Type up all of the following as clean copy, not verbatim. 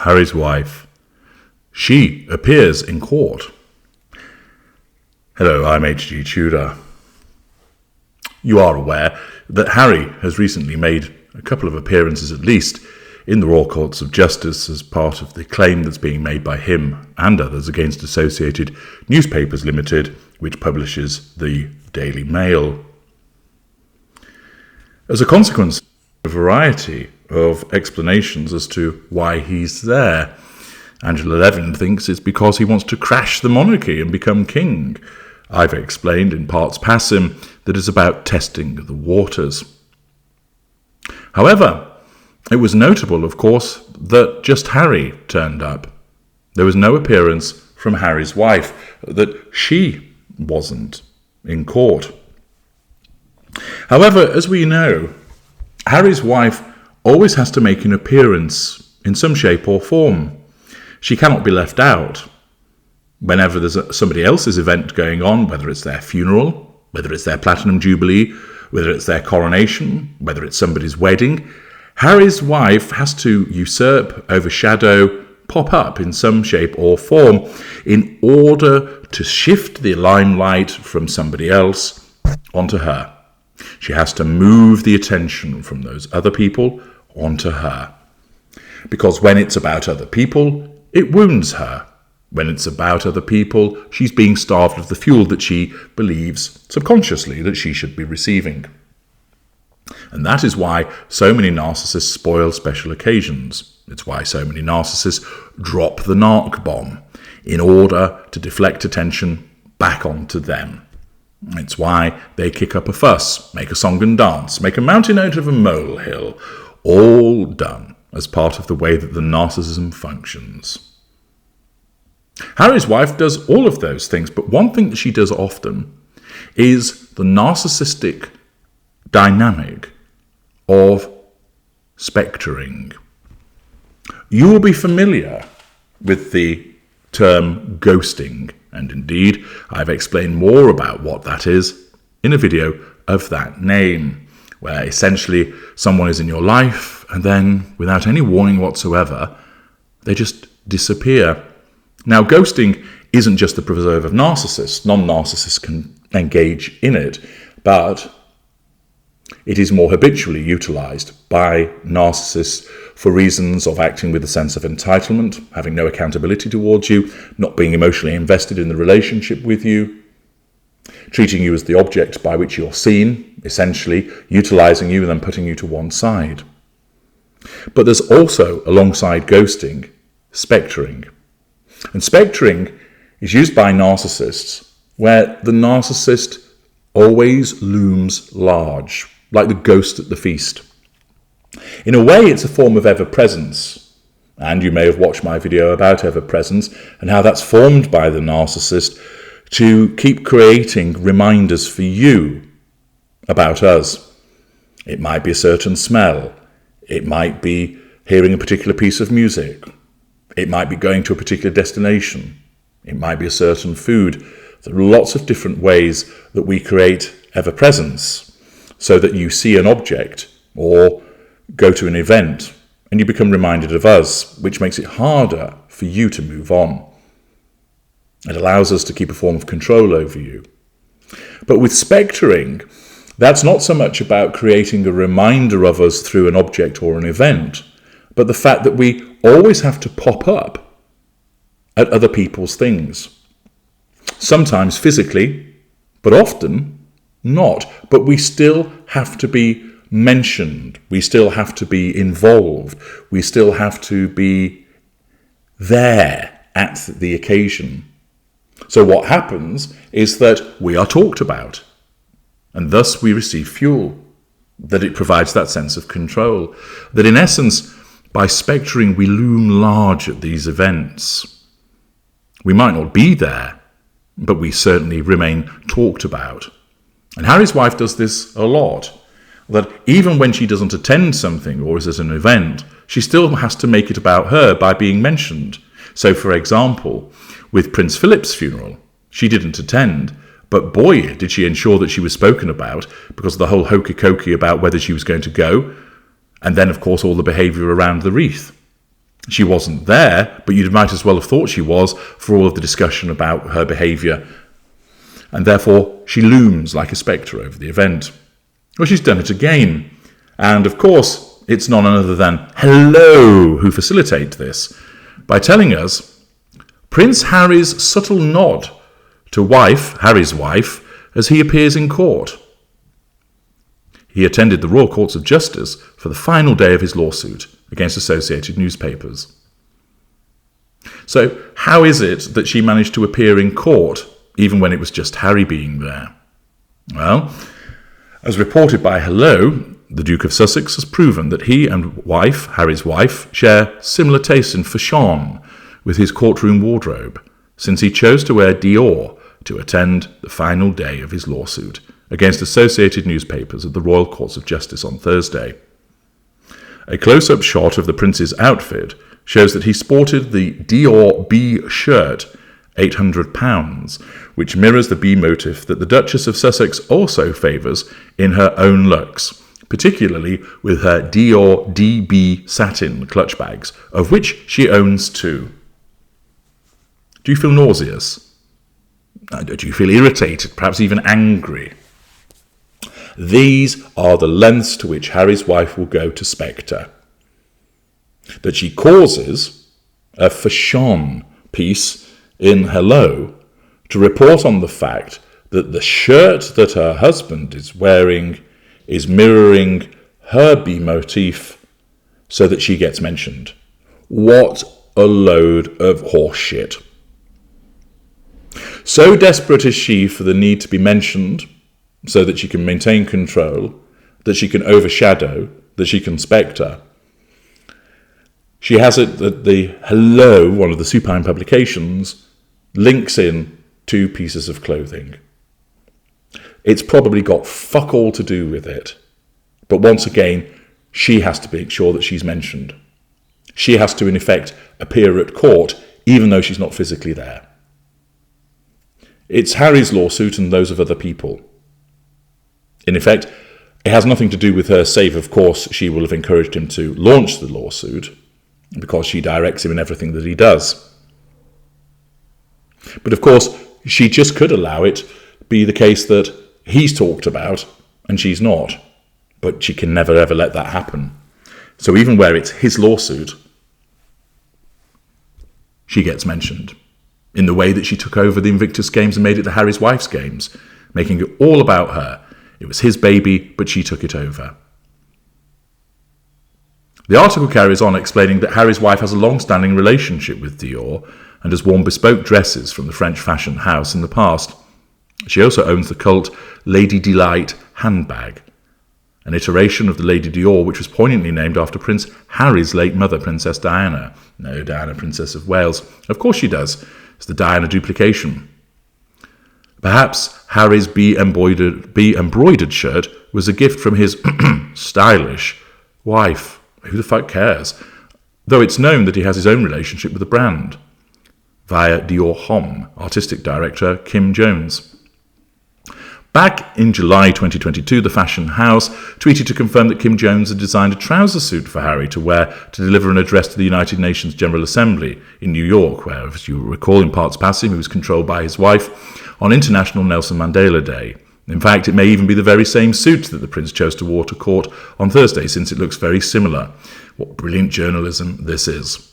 Harry's wife. She appears in court. Hello, I'm H.G. Tudor. You are aware that Harry has recently made a couple of appearances at least in the Royal Courts of Justice as part of the claim that's being made by him and others against Associated Newspapers Limited, which publishes the Daily Mail. As a consequence, a variety of explanations as to why he's there. Angela Levin thinks it's because he wants to crash the monarchy and become king. I've explained in parts passim that it's about testing the waters. However, it was notable, of course, that just Harry turned up. There was no appearance from Harry's wife, that she wasn't in court. However, as we know, Harry's wife always has to make an appearance in some shape or form. She cannot be left out. Whenever there's somebody else's event going on, whether it's their funeral, whether it's their Platinum Jubilee, whether it's their coronation, whether it's somebody's wedding, Harry's wife has to usurp, overshadow, pop up in some shape or form in order to shift the limelight from somebody else onto her. She has to move the attention from those other people onto her. Because when it's about other people, it wounds her. When it's about other people, she's being starved of the fuel that she believes subconsciously that she should be receiving. And that is why so many narcissists spoil special occasions. It's why so many narcissists drop the narc bomb in order to deflect attention back onto them. It's why they kick up a fuss, make a song and dance, make a mountain out of a molehill, all done as part of the way that the narcissism functions. Harry's wife does all of those things, but one thing that she does often is the narcissistic dynamic of spectering. You will be familiar with the term ghosting, and indeed I've explained more about what that is in a video of that name, where essentially someone is in your life and then without any warning whatsoever they just disappear. Now, ghosting isn't just the preserve of narcissists. Non-narcissists can engage in it, but it is more habitually utilised by narcissists for reasons of acting with a sense of entitlement, having no accountability towards you, not being emotionally invested in the relationship with you, treating you as the object by which you're seen, essentially utilising you and then putting you to one side. But there's also, alongside ghosting, spectering. And spectring is used by narcissists where the narcissist always looms large, like the ghost at the feast. In a way, it's a form of ever-presence. And you may have watched my video about ever-presence and how that's formed by the narcissist to keep creating reminders for you about us. It might be a certain smell. It might be hearing a particular piece of music. It might be going to a particular destination. It might be a certain food. There are lots of different ways that we create ever-presence so that you see an object or go to an event and you become reminded of us, which makes it harder for you to move on. It allows us to keep a form of control over you. But with spectering, that's not so much about creating a reminder of us through an object or an event, but the fact that we always have to pop up at other people's things. Sometimes physically, but often not. But we still have to be mentioned. We still have to be involved. We still have to be there at the occasion. So what happens is that we are talked about, and thus we receive fuel, that it provides that sense of control, that in essence, by spectering, we loom large at these events. We might not be there, but we certainly remain talked about. And Harry's wife does this a lot, that even when she doesn't attend something or is at an event, she still has to make it about her by being mentioned. So, for example, with Prince Philip's funeral, she didn't attend, but boy, did she ensure that she was spoken about because of the whole hokey-cokey about whether she was going to go, and then, of course, all the behaviour around the wreath. She wasn't there, but you might as well have thought she was for all of the discussion about her behaviour, and therefore she looms like a spectre over the event. Well, she's done it again, and of course it's none other than Hello who facilitate this by telling us Prince Harry's subtle nod to Harry's wife, as he appears in court. He attended the Royal Courts of Justice for the final day of his lawsuit against associated newspapers. So how is it that she managed to appear in court even when it was just Harry being there? Well, as reported by Hello, the Duke of Sussex has proven that he and Harry's wife, share similar tastes in fashion with his courtroom wardrobe, since he chose to wear Dior to attend the final day of his lawsuit against associated newspapers at the Royal Courts of Justice on Thursday. A close-up shot of the prince's outfit shows that he sported the Dior B shirt, £800, which mirrors the bee motif that the Duchess of Sussex also favours in her own looks, particularly with her Dior DB satin clutch bags, of which she owns 2. Do you feel nauseous? Do you feel irritated, perhaps even angry? These are the lengths to which Harry's wife will go to Spectre. That she causes a fashion piece in Hello to report on the fact that the shirt that her husband is wearing is mirroring her bee motif so that she gets mentioned. What a load of horseshit. So desperate is she for the need to be mentioned so that she can maintain control, that she can overshadow, that she can spectre. She has it that the Hello, one of the supine publications, links in 2 pieces of clothing. It's probably got fuck all to do with it. But once again, she has to make sure that she's mentioned. She has to, in effect, appear at court, even though she's not physically there. It's Harry's lawsuit and those of other people. In effect, it has nothing to do with her, save, of course, she will have encouraged him to launch the lawsuit, because she directs him in everything that he does. But of course, she just could allow it be the case that he's talked about and she's not. But she can never ever let that happen. So even where it's his lawsuit, she gets mentioned. In the way that she took over the Invictus Games and made it the Harry's wife's games, making it all about her. It was his baby, but she took it over. The article carries on explaining that Harry's wife has a long-standing relationship with Dior and has worn bespoke dresses from the French fashion house in the past. She also owns the cult Lady Delight handbag, an iteration of the Lady Dior which was poignantly named after Prince Harry's late mother, Princess Diana. No, Diana, Princess of Wales. Of course she does. It's the Diana duplication. Perhaps Harry's bee-embroidered shirt was a gift from his stylish wife. Who the fuck cares? Though it's known that he has his own relationship with the brand, via Dior Homme artistic director Kim Jones. Back in July 2022, the fashion house tweeted to confirm that Kim Jones had designed a trouser suit for Harry to wear to deliver an address to the United Nations General Assembly in New York, where, as you will recall, in parts passing, he was controlled by his wife on International Nelson Mandela Day. In fact, it may even be the very same suit that the Prince chose to wear to court on Thursday, since it looks very similar. What brilliant journalism this is.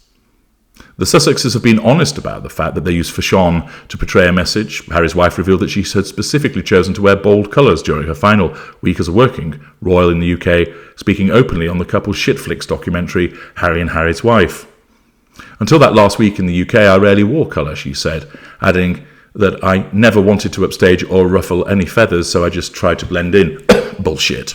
The Sussexes have been honest about the fact that they use fashion to portray a message. Harry's wife revealed that she had specifically chosen to wear bold colours during her final week as a working royal in the UK, speaking openly on the couple's Shitflix documentary, Harry and Harry's Wife. Until that last week in the UK, I rarely wore colour, she said, adding that I never wanted to upstage or ruffle any feathers, so I just tried to blend in. Bullshit.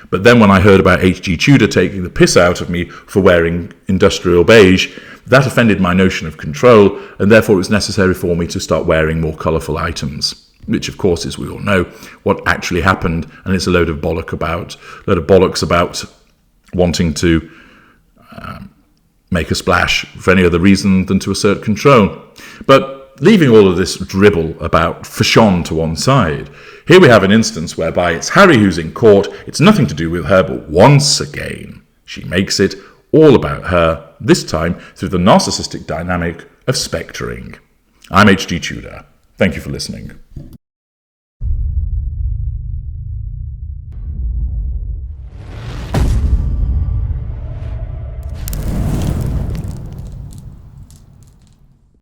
But then when I heard about H.G. Tudor taking the piss out of me for wearing industrial beige, that offended my notion of control, and therefore it was necessary for me to start wearing more colourful items. Which, of course, as we all know, what actually happened, and it's a load of bollocks about wanting to make a splash for any other reason than to assert control. But leaving all of this dribble about fashion to one side, here we have an instance whereby it's Harry who's in court, it's nothing to do with her, but once again, she makes it all about her this time through the narcissistic dynamic of spectering. I'm H.G. Tudor. Thank you for listening.